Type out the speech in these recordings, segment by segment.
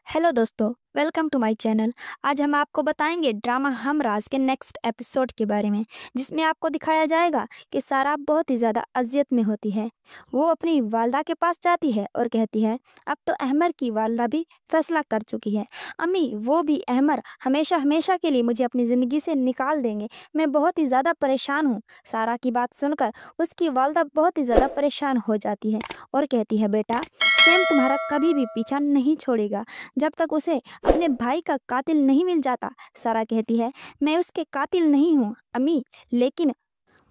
Hello दोस्तों, welcome to my channel. आज हम आपको बताएंगे ड्रामा हमराज के नेक्स्ट एपिसोड के बारे में, जिसमें आपको दिखाया जाएगा कि सारा बहुत ही ज़्यादा अजियत में होती है। वो अपनी वालदा के पास जाती है और कहती है अब तो अहमर की वालदा भी फैसला कर चुकी है। अम्मी, वो भी अहमर हमेशा हमेशा के लिए मुझे अपनी ज़िंदगी से निकाल देंगे। मैं बहुत ही ज़्यादा परेशान हूँ। सारा की बात सुनकर उसकी वालदा बहुत ही ज़्यादा परेशान हो जाती है और कहती है बेटा, सैम तुम्हारा कभी भी पीछा नहीं छोड़ेगा जब तक उसे अपने भाई का कातिल नहीं मिल जाता। सारा कहती है मैं उसके कातिल नहीं हूँ अम्मी, लेकिन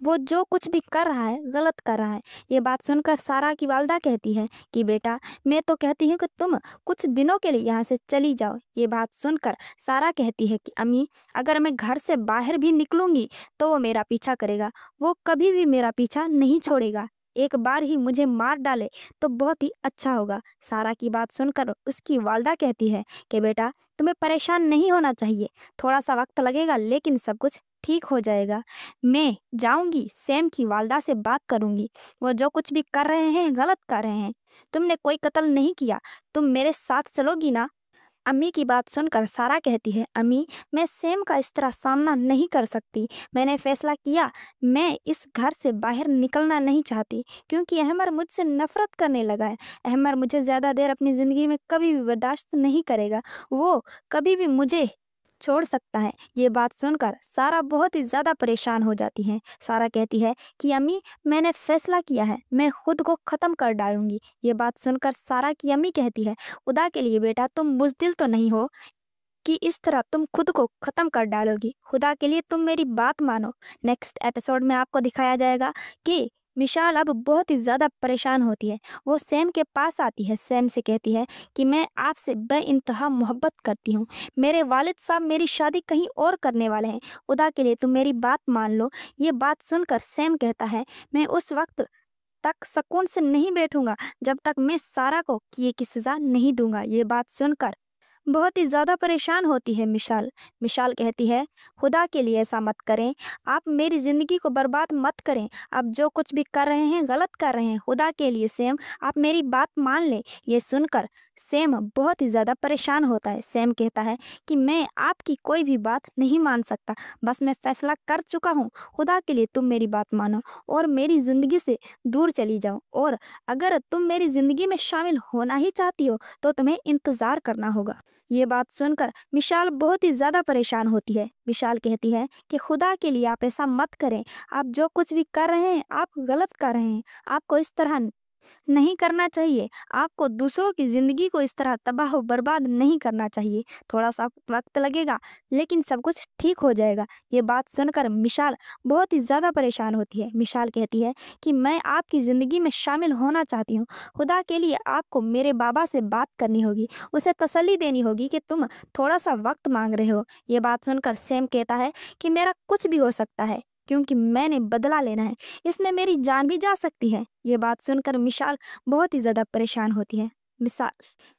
वो जो कुछ भी कर रहा है गलत कर रहा है। ये बात सुनकर सारा की वालदा कहती है कि बेटा, मैं तो कहती हूँ कि तुम कुछ दिनों के लिए यहाँ से चली जाओ। ये बात सुनकर सारा कहती है कि अम्मी, अगर मैं घर से बाहर भी निकलूंगी तो वो मेरा पीछा करेगा। वो कभी भी मेरा पीछा नहीं छोड़ेगा। एक बार ही मुझे मार डाले तो बहुत ही अच्छा होगा। सारा की बात सुनकर उसकी वालदा कहती है कि बेटा, तुम्हें परेशान नहीं होना चाहिए। थोड़ा सा वक्त लगेगा लेकिन सब कुछ ठीक हो जाएगा। मैं जाऊंगी, सैम की वालदा से बात करूंगी। वो जो कुछ भी कर रहे हैं गलत कर रहे हैं। तुमने कोई कत्ल नहीं किया। तुम मेरे साथ चलोगी ना? अम्मी की बात सुनकर सारा कहती है अम्मी, मैं सैम का इस तरह सामना नहीं कर सकती। मैंने फैसला किया, मैं इस घर से बाहर निकलना नहीं चाहती क्योंकि अहमर मुझसे नफरत करने लगा है। अहमर मुझे ज़्यादा देर अपनी ज़िंदगी में कभी भी बर्दाश्त नहीं करेगा। वो कभी भी मुझे छोड़ सकता है। ये बात सुनकर सारा बहुत ही ज़्यादा परेशान हो जाती है। सारा कहती है कि अम्मी, मैंने फैसला किया है, मैं खुद को ख़त्म कर डालूंगी। ये बात सुनकर सारा की अम्मी कहती है खुदा के लिए बेटा, तुम बुज़दिल तो नहीं हो कि इस तरह तुम खुद को ख़त्म कर डालोगी। खुदा के लिए तुम मेरी बात मानो। नेक्स्ट एपिसोड में आपको दिखाया जाएगा कि मिशाल अब बहुत ही ज़्यादा परेशान होती है। वो सैम के पास आती है। सैम से कहती है कि मैं आपसे बेइंतहा मोहब्बत करती हूँ। मेरे वालिद साहब मेरी शादी कहीं और करने वाले हैं। खुदा के लिए तुम मेरी बात मान लो। ये बात सुनकर सैम कहता है मैं उस वक्त तक सुकून से नहीं बैठूंगा जब तक मैं सारा को किए की सज़ा नहीं दूंगा। ये बात सुनकर बहुत ही ज़्यादा परेशान होती है मिशाल। मिशाल कहती है खुदा के लिए ऐसा मत करें। आप मेरी ज़िंदगी को बर्बाद मत करें। आप जो कुछ भी कर रहे हैं गलत कर रहे हैं। खुदा के लिए सैम, आप मेरी बात मान लें। ये सुनकर सैम बहुत ही ज़्यादा परेशान होता है। सैम कहता है कि मैं आपकी कोई भी बात नहीं मान सकता। बस मैं फैसला कर चुका हूँ। खुदा के लिए तुम मेरी बात मानो और मेरी ज़िंदगी से दूर चली जाओ। और अगर तुम मेरी ज़िंदगी में शामिल होना ही चाहती हो तो तुम्हें इंतज़ार करना होगा। ये बात सुनकर मिशाल बहुत ही ज़्यादा परेशान होती है। मिशाल कहती है कि खुदा के लिए आप ऐसा मत करें। आप जो कुछ भी कर रहे हैं आप गलत कर रहे हैं। आपको इस तरह नहीं करना चाहिए। आपको दूसरों की ज़िंदगी को इस तरह तबाह और बर्बाद नहीं करना चाहिए। थोड़ा सा वक्त लगेगा लेकिन सब कुछ ठीक हो जाएगा। ये बात सुनकर मिशाल बहुत ही ज़्यादा परेशान होती है। मिशाल कहती है कि मैं आपकी ज़िंदगी में शामिल होना चाहती हूँ। खुदा के लिए आपको मेरे बाबा से बात करनी होगी। उसे तसल्ली देनी होगी कि तुम थोड़ा सा वक्त मांग रहे हो। ये बात सुनकर सैम कहता है कि मेरा कुछ भी हो सकता है क्योंकि मैंने बदला लेना है। इसमें मेरी जान भी जा सकती है। ये बात सुनकर मिशाल बहुत ही ज़्यादा परेशान होती है। मिसाल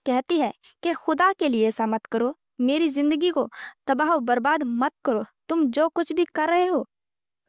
कहती है कि खुदा के लिए ऐसा मत करो। मेरी ज़िंदगी को तबाह और बर्बाद मत करो। तुम जो कुछ भी कर रहे हो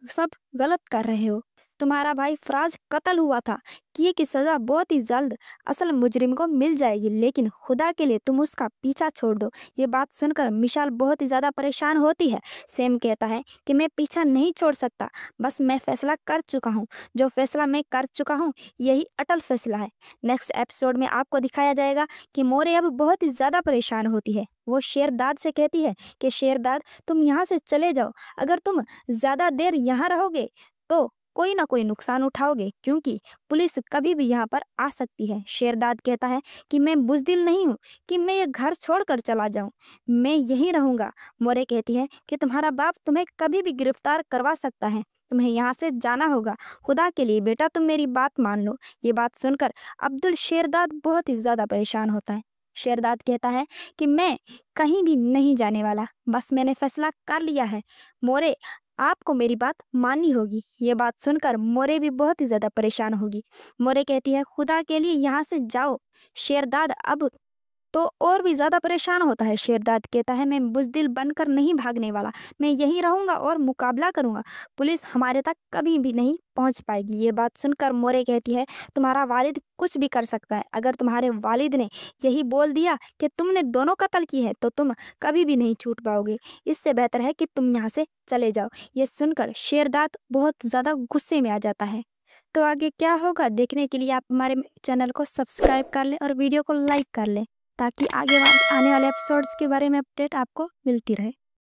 सब गलत कर रहे हो। तुम्हारा भाई फराज कत्ल हुआ था। किए की सज़ा बहुत ही जल्द असल मुजरिम को मिल जाएगी, लेकिन खुदा के लिए तुम उसका पीछा छोड़ दो। ये बात सुनकर मिशाल बहुत ही ज़्यादा परेशान होती है। सैम कहता है कि मैं पीछा नहीं छोड़ सकता। बस मैं फैसला कर चुका हूँ। जो फैसला मैं कर चुका हूँ यही अटल फैसला है। नेक्स्ट एपिसोड में आपको दिखाया जाएगा कि मोरे अब बहुत ही ज़्यादा परेशान होती है। वो शेरदाद से कहती है कि शेरदाद, तुम यहाँ से चले जाओ। अगर तुम ज़्यादा देर यहाँ रहोगे तो कोई ना कोई नुकसान उठाओगे क्योंकि पुलिस कभी भी यहाँ पर आ सकती है। शेरदाद कहता है कि मैं बुज़दिल नहीं हूँ कि मैं ये घर छोड़कर चला जाऊँ। मैं यहीं रहूँगा। मोरे कहती है कि तुम्हारा बाप तुम्हें कभी भी गिरफ्तार करवा सकता है। तुम्हें यहाँ से जाना होगा। खुदा के लिए बेटा तुम मेरी बात मान लो। ये बात सुनकर अब्दुल शेरदाद बहुत ही ज़्यादा परेशान होता है। शेरदाद कहता है कि मैं कहीं भी नहीं जाने वाला। बस मैंने फैसला कर लिया है। मोरे, आपको मेरी बात माननी होगी। ये बात सुनकर मोरे भी बहुत ही ज़्यादा परेशान होगी। मोरे कहती है खुदा के लिए यहाँ से जाओ। शेरदाद अब तो और भी ज़्यादा परेशान होता है। शेरदाद कहता है, मैं बुज़दिल बनकर नहीं भागने वाला, मैं यहीं रहूँगा और मुकाबला करूँगा। पुलिस हमारे तक कभी भी नहीं पहुँच पाएगी। ये बात सुनकर मोरे कहती है, तुम्हारा वालिद कुछ भी कर सकता है। अगर तुम्हारे वालिद ने यही बोल दिया कि तुमने दोनों कत्ल की है तो तुम कभी भी नहीं छूट पाओगे। इससे बेहतर है कि तुम यहाँ से चले जाओ। ये सुनकर शेरदाद बहुत ज़्यादा गुस्से में आ जाता है। तो आगे क्या होगा देखने के लिए आप हमारे चैनल को सब्सक्राइब कर लें और वीडियो को लाइक कर लें, ताकि आने वाले एपिसोड्स के बारे में अपडेट आपको मिलती रहे।